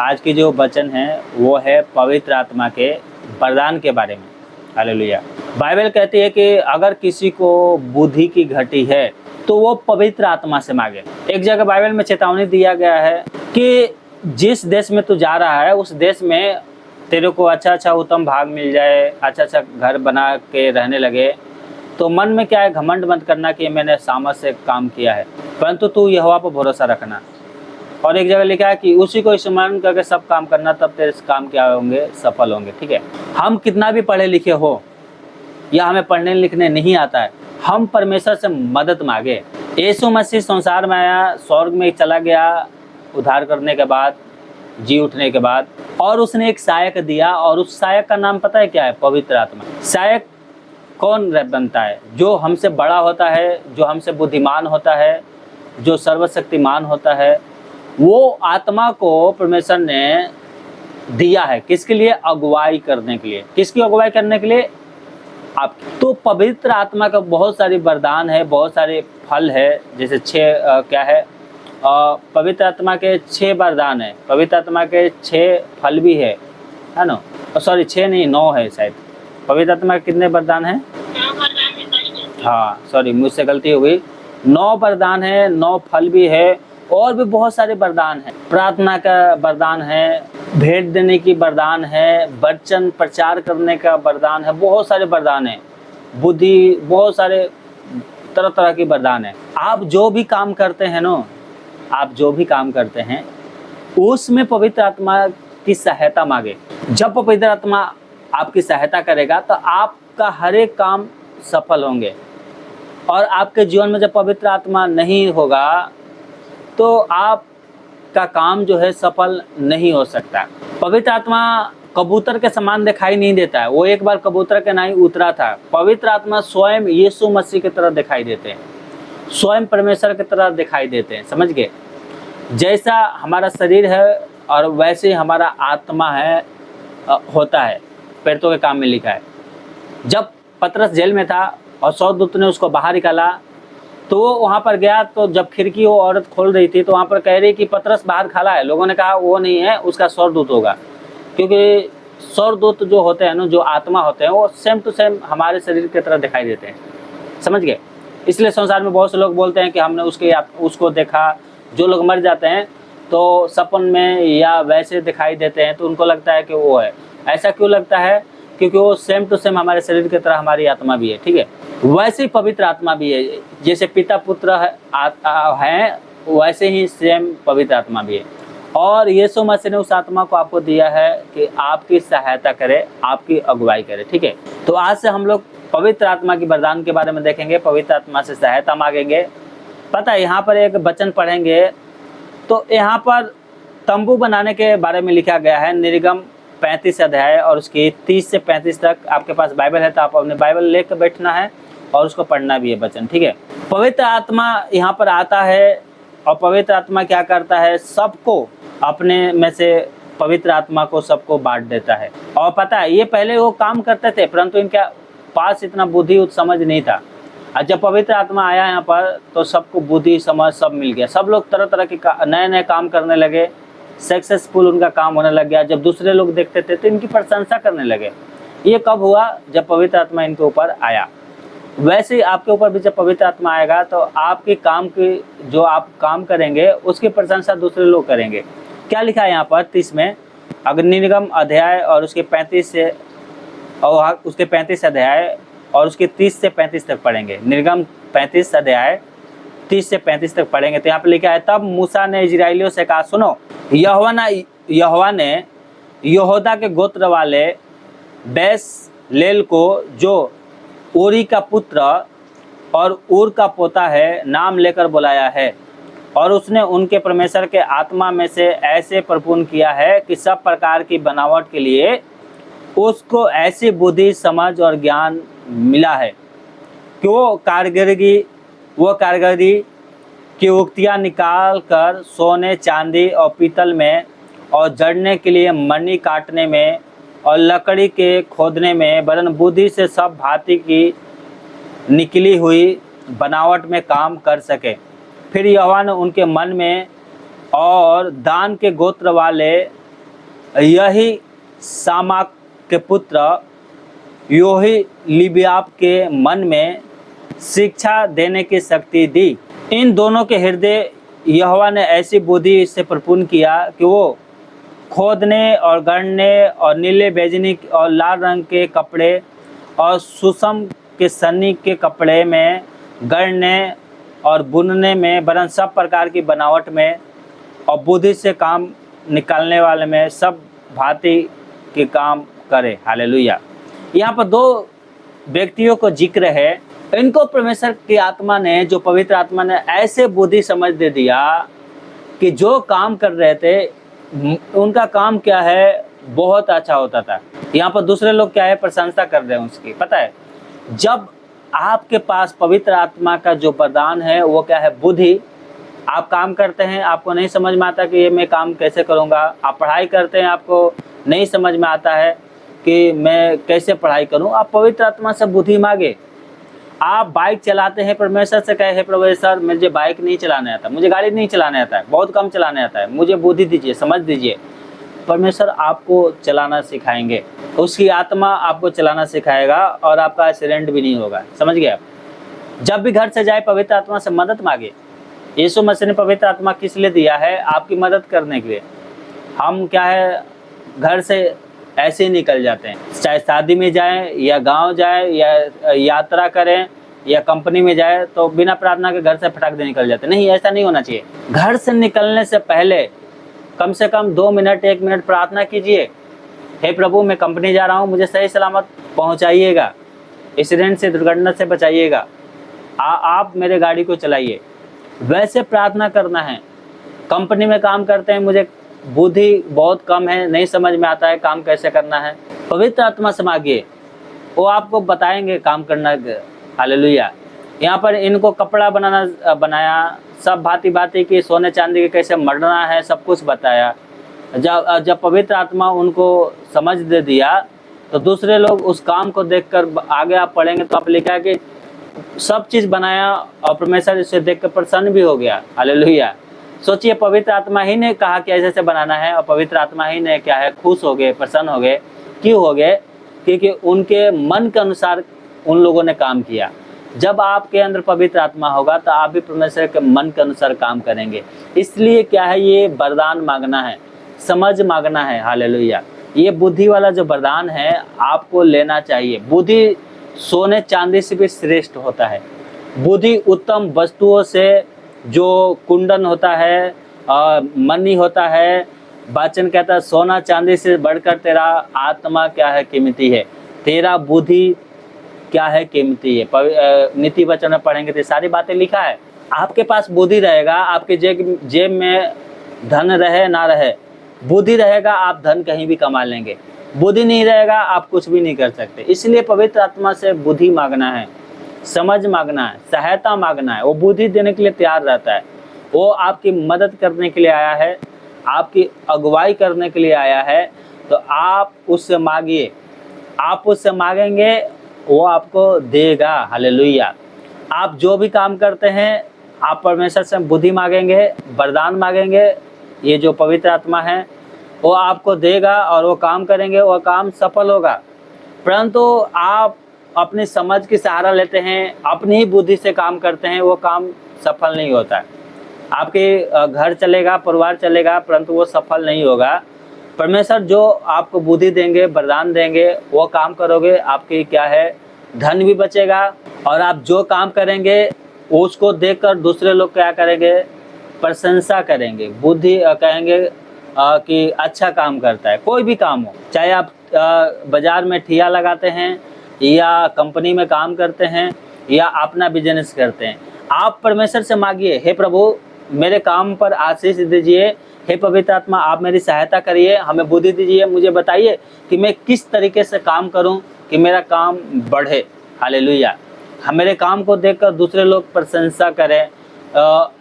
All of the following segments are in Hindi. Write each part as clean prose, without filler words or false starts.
आज की जो वचन है वो है पवित्र आत्मा के वरदान के बारे में। हालेलुया। बाइबल कहती है कि अगर किसी को बुद्धि की घटी है तो वो पवित्र आत्मा से मांगे। एक जगह बाइबल में चेतावनी दिया गया है कि जिस देश में तू जा रहा है उस देश में तेरे को अच्छा उत्तम भाग मिल जाए, अच्छा घर बना के रहने लगे, तो मन में क्या है, घमंड मत करना कि मैंने सामर्थ से काम किया है, परंतु तू यहोवा पर भरोसा रखना। और एक जगह लिखा है कि उसी को स्मरण करके सब काम करना, तब तेरे काम क्या होंगे, सफल होंगे। ठीक है, हम कितना भी पढ़े लिखे हो या हमें पढ़ने लिखने नहीं आता है, हम परमेश्वर से मदद मांगे। यीशु मसीह संसार में आया, स्वर्ग में चला गया उद्धार करने के बाद, जी उठने के बाद, और उसने एक सहायक दिया, और उस सहायक का नाम पता है क्या है? पवित्र आत्मा। सहायक कौन बनता है? जो हमसे बड़ा होता है, जो हमसे बुद्धिमान होता है, जो सर्वशक्तिमान होता है, वो आत्मा को परमेश्वर ने दिया है। किसके लिए? अगुवाई करने के लिए। किसकी अगुवाई करने के लिए? आप। तो पवित्र आत्मा का बहुत सारी वरदान है, बहुत सारे फल है। जैसे 6 क्या है, पवित्र आत्मा के 6 वरदान है, पवित्र आत्मा के 6 फल भी है ना? सॉरी 6 नहीं 9 है शायद। पवित्र आत्मा के कितने वरदान हैं? हाँ सॉरी, मुझसे गलती हो गई। 9 वरदान है, 9 फल भी है, और भी बहुत सारे वरदान हैं। प्रार्थना का वरदान है, भेंट देने की वरदान है, वचन प्रचार करने का वरदान है, बहुत सारे वरदान है। बुद्धि, बहुत सारे तरह तरह की वरदान है। आप जो भी काम करते हैं ना, आप जो भी काम करते हैं उसमें पवित्र आत्मा की सहायता मांगे। जब पवित्र आत्मा आपकी सहायता करेगा तो आपका हर एक काम सफल होंगे। और आपके जीवन में जब पवित्र आत्मा नहीं होगा तो आपका काम जो है सफल नहीं हो सकता। पवित्र आत्मा कबूतर के समान दिखाई नहीं देता है। वो एक बार कबूतर के नाई उतरा था। पवित्र आत्मा स्वयं यीशु मसीह की तरह दिखाई देते हैं, स्वयं परमेश्वर की तरह दिखाई देते हैं। समझ गए? जैसा हमारा शरीर है और वैसे ही हमारा आत्मा है, होता है। प्रेरितों के काम में लिखा है, जब पतरस जेल में था और स्वर्गदूत ने उसको बाहर निकाला तो वो वहाँ पर गया, तो जब खिड़की वो औरत खोल रही थी तो वहाँ पर कह रही कि पतरस बाहर खड़ा है। लोगों ने कहा वो नहीं है, उसका स्वर्गदूत होगा, क्योंकि स्वर्गदूत जो होते हैं ना, जो आत्मा होते हैं, वो सेम टू सेम हमारे शरीर की तरह दिखाई देते हैं। समझ गए? इसलिए संसार में बहुत से लोग बोलते हैं कि हमने उसको देखा। जो लोग मर जाते हैं तो सपन में या वैसे दिखाई देते हैं, तो उनको लगता है कि वो है। ऐसा क्यों लगता है? क्योंकि वो सेम टू सेम हमारे शरीर की तरह हमारी आत्मा भी है। ठीक है, वैसे ही पवित्र आत्मा भी है। जैसे पिता पुत्र है वैसे ही सेम पवित्र आत्मा भी है। और यीशु मसीह ने उस आत्मा को आपको दिया है कि आपकी सहायता करे, आपकी अगुवाई करे। ठीक है, तो आज से हम लोग पवित्र आत्मा की वरदान के बारे में देखेंगे, पवित्र आत्मा से सहायता मांगेंगे। पता है, यहाँ पर एक वचन पढ़ेंगे तो यहाँ पर तंबू बनाने के बारे में लिखा गया है। निर्गम 35 अध्याय और उसकी 30 से 35 तक। आपके पास बाइबल है तो आप अपने बाइबल लेकर बैठना है और उसको पढ़ना भी है वचन। ठीक है, पवित्र आत्मा यहाँ पर आता है और पवित्र आत्मा क्या करता है? सबको अपने में से पवित्र आत्मा को सबको बांट देता है। और पता है, ये पहले वो काम करते थे परंतु इनके पास इतना बुद्धि समझ नहीं था। और जब पवित्र आत्मा आया यहाँ पर तो सबको बुद्धि समझ सब मिल गया। सब लोग तरह तरह के नए नए काम करने लगे, सक्सेसफुल उनका काम होने लग गया। जब दूसरे लोग देखते थे तो इनकी प्रशंसा करने लगे। ये कब हुआ? जब पवित्र आत्मा इनके ऊपर आया। वैसे ही आपके ऊपर भी जब पवित्र आत्मा आएगा तो आपके काम की, जो आप काम करेंगे उसकी प्रशंसा दूसरे लोग करेंगे। क्या लिखा है यहाँ पर 30 में? अगर निर्गम अध्याय और उसके 35 से और उसके 35 अध्याय और उसके 30 से 35 तक पढ़ेंगे। निर्गम 35 अध्याय 30 से 35 तक पढ़ेंगे तो यहाँ पर लिखा है, तब मूसा ने इजराइलियों से कहा, सुनो, यहोवा ने यहूदा के गोत्र वाले बेसलेल को, जो ऊरी का पुत्र और ऊर का पोता है, नाम लेकर बुलाया है, और उसने उनके परमेश्वर के आत्मा में से ऐसे परिपूर्ण किया है कि सब प्रकार की बनावट के लिए उसको ऐसी बुद्धि, समझ और ज्ञान मिला है कि वो कारगरी की उक्तियाँ निकाल कर सोने, चांदी और पीतल में, और जड़ने के लिए मणि काटने में और लकड़ी के खोदने में, वरन बुद्धि से सब भांति की निकली हुई बनावट में काम कर सके। फिर यहोवा ने उनके मन में और दान के गोत्र वाले यही सामाक के पुत्र योही लिबियाब के मन में शिक्षा देने की शक्ति दी। इन दोनों के हृदय यहोवा ने ऐसी बुद्धि से परिपूर्ण किया कि वो खोदने और गढ़ने और नीले बैजनी और लाल रंग के कपड़े और सुसम के सन्नी के कपड़े में गढ़ने और बुनने में वरन सब प्रकार की बनावट में और बुद्धि से काम निकालने वाले में सब भांति के काम करे। हालेलुया। यहाँ पर दो व्यक्तियों को जिक्र है। इनको परमेश्वर की आत्मा ने, जो पवित्र आत्मा ने ऐसे बुद्धि समझ दे दिया कि जो काम कर रहे थे उनका काम क्या है, बहुत अच्छा होता था। यहाँ पर दूसरे लोग क्या है, प्रशंसा कर रहे हैं उसकी। पता है, जब आपके पास पवित्र आत्मा का जो वरदान है वो क्या है, बुद्धि। आप काम करते हैं, आपको नहीं समझ में आता कि ये मैं काम कैसे करूँगा। आप पढ़ाई करते हैं, आपको नहीं समझ में आता है कि मैं कैसे पढ़ाई करूँ। आप पवित्र आत्मा से बुद्धि मांगे। आप बाइक चलाते हैं, परमेश्वर से कहे, हे परमेश्वर मुझे बाइक नहीं चलाने आता, मुझे गाड़ी नहीं चलाने आता है, बहुत कम चलाने आता है, मुझे बुद्धि दीजिए, समझ दीजिए। परमेश्वर आपको चलाना सिखाएंगे, उसकी आत्मा आपको चलाना सिखाएगा और आपका एक्सीडेंट भी नहीं होगा। समझ गए आप? जब भी घर से जाए पवित्र आत्मा से मदद मांगे। यीशु मसीह ने पवित्र आत्मा किस लिए दिया है? आपकी मदद करने के लिए। हम क्या है, घर से ऐसे ही निकल जाते हैं, चाहे शादी में जाएं या गांव जाएं या यात्रा करें या कंपनी में जाए, तो बिना प्रार्थना के घर से फटाक दे निकल जाते। नहीं, ऐसा नहीं होना चाहिए। घर से निकलने से पहले कम से कम 2 मिनट 1 मिनट प्रार्थना कीजिए। हे प्रभु, मैं कंपनी जा रहा हूँ, मुझे सही सलामत पहुँचाइएगा, एक्सीडेंट से, दुर्घटना से बचाइएगा, आप मेरे गाड़ी को चलाइए। वैसे प्रार्थना करना है। कंपनी में काम करते हैं, मुझे बुद्धि बहुत कम है, नहीं समझ में आता है काम कैसे करना है, पवित्र आत्मा से मांगिए, वो आपको बताएंगे काम करना। हालेलुया। यहाँ पर इनको कपड़ा बनाया, सब भांति भांति की सोने चांदी के कैसे मढ़ना है, सब कुछ बताया। जब पवित्र आत्मा उनको समझ दे दिया तो दूसरे लोग उस काम को देखकर, आगे आप पढ़ेंगे तो आप लिखा है कि सब चीज़ बनाया और परमेश्वर इसे देखकर प्रसन्न भी हो गया। हालेलुया। सोचिए, पवित्र आत्मा ही ने कहा कि ऐसे ऐसे बनाना है और पवित्र आत्मा ही ने क्या है, खुश हो गए, प्रसन्न हो गए। क्यों हो गए? क्योंकि उनके मन के अनुसार उन लोगों ने काम किया। जब आपके अंदर पवित्र आत्मा होगा तो आप भी परमेश्वर के मन के अनुसार काम करेंगे। इसलिए क्या है, ये वरदान मांगना है, समझ मांगना है। हालेलुया। ये बुद्धि वाला जो वरदान है आपको लेना चाहिए। बुद्धि सोने चांदी से भी श्रेष्ठ होता है। बुद्धि उत्तम वस्तुओं से, जो कुंडन होता है, मनी होता है, वचन कहता है सोना चांदी से बढ़कर तेरा आत्मा क्या है, कीमती है। तेरा बुद्धि क्या है, कीमती है। नीति वचन में पढ़ेंगे तो सारी बातें लिखा है। आपके पास बुद्धि रहेगा, आपके जेब में धन रहे ना रहे, बुद्धि रहेगा, आप धन कहीं भी कमा लेंगे। बुद्धि नहीं रहेगा, आप कुछ भी नहीं कर सकते। इसलिए पवित्र आत्मा से बुद्धि मांगना है, समझ मांगना है, सहायता मांगना है। वो बुद्धि देने के लिए तैयार रहता है। वो आपकी मदद करने के लिए आया है, आपकी अगुवाई करने के लिए आया है। तो आप उससे मांगिए, आप उससे मांगेंगे, वो आपको देगा। हालेलुया। आप जो भी काम करते हैं, आप परमेश्वर से बुद्धि मांगेंगे, वरदान मांगेंगे, ये जो पवित्र आत्मा है वो आपको देगा और वो काम करेंगे, वो काम सफल होगा। परंतु आप अपनी समझ की सहारा लेते हैं, अपनी ही बुद्धि से काम करते हैं, वो काम सफल नहीं होता है। आपके घर चलेगा, परिवार चलेगा, परंतु वो सफल नहीं होगा। परमेश्वर जो आपको बुद्धि देंगे, वरदान देंगे, वो काम करोगे, आपकी क्या है, धन भी बचेगा। और आप जो काम करेंगे उसको देखकर दूसरे लोग क्या करेंगे, प्रशंसा करेंगे, बुद्धि कहेंगे कि अच्छा काम करता है। कोई भी काम हो, चाहे आप बाजार में ठिया लगाते हैं या कंपनी में काम करते हैं या अपना बिजनेस करते हैं, आप परमेश्वर से मांगिए, हे प्रभु मेरे काम पर आशीष दीजिए, हे पवित्र आत्मा आप मेरी सहायता करिए, हमें बुद्धि दीजिए, मुझे बताइए कि मैं किस तरीके से काम करूं कि मेरा काम बढ़े। हालेलुया। मेरे काम को देखकर दूसरे लोग प्रशंसा करें,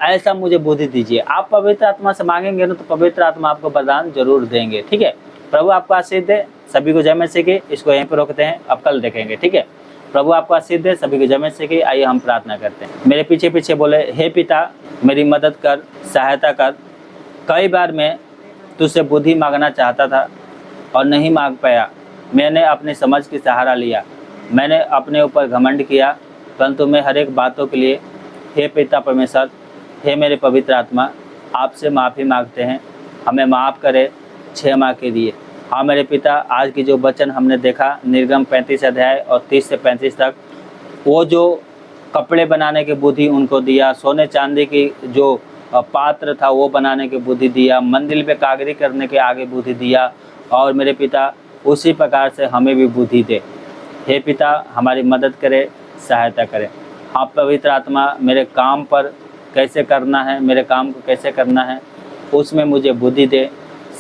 ऐसा मुझे बुद्धि दीजिए। आप पवित्र आत्मा से मांगेंगे ना, तो पवित्र आत्मा आपको वरदान जरूर देंगे। ठीक है, प्रभु आपको आशीष दे। सभी को जय मसीह की। इसको यहीं पर रोकते हैं, अब कल देखेंगे। ठीक है, प्रभु आपको आशीष दे, सभी को जय मसीह की। आइए हम प्रार्थना करते हैं। मेरे पीछे पीछे बोले, हे पिता मेरी मदद कर, सहायता कर। कई बार मैं तुझसे बुद्धि मांगना चाहता था और नहीं मांग पाया। मैंने अपनी समझ की सहारा लिया, मैंने अपने ऊपर घमंड किया, परंतु मैं हर एक बातों के लिए हे पिता परमेश्वर, हे मेरे पवित्र आत्मा, आपसे माफ़ी मांगते हैं, हमें माफ़ करें, क्षमा कीजिए। हाँ मेरे पिता, आज की जो वचन हमने देखा निर्गम 35 अध्याय और 30 से 35 तक, वो जो कपड़े बनाने की बुद्धि उनको दिया, सोने चांदी की जो पात्र था वो बनाने की बुद्धि दिया, मंदिर पे कागरी करने के आगे बुद्धि दिया, और मेरे पिता उसी प्रकार से हमें भी बुद्धि दे। हे पिता, हमारी मदद करे, सहायता करें। आप पवित्र आत्मा मेरे काम पर कैसे करना है, मेरे काम को कैसे करना है, उसमें मुझे बुद्धि दे,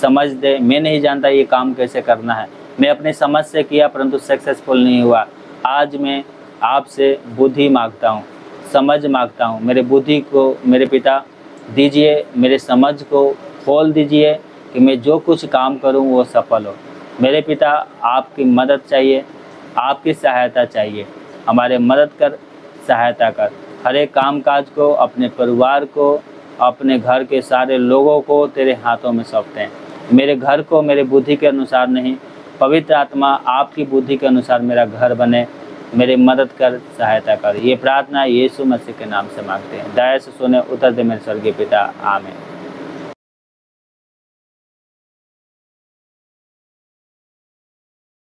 समझ दे। मैं नहीं जानता ये काम कैसे करना है, मैं अपनी समझ से किया परंतु सक्सेसफुल नहीं हुआ। आज मैं आपसे बुद्धि मांगता हूँ, समझ मांगता हूँ। मेरे बुद्धि को मेरे पिता दीजिए, मेरे समझ को खोल दीजिए कि मैं जो कुछ काम करूँ वो सफल हो। मेरे पिता, आपकी मदद चाहिए, आपकी सहायता चाहिए। हमारे मदद कर, सहायता कर। हर एक काम काज को, अपने परिवार को, अपने घर के सारे लोगों को तेरे हाथों में सौंपते हैं। मेरे घर को मेरे बुद्धि के अनुसार नहीं, पवित्र आत्मा आपकी बुद्धि के अनुसार मेरा घर बने। मेरी मदद कर, सहायता कर। ये प्रार्थना यीशु मसीह के नाम से मांगते हैं। दया से सुने, उत्तर दे मेरे स्वर्गीय पिता, आमीन।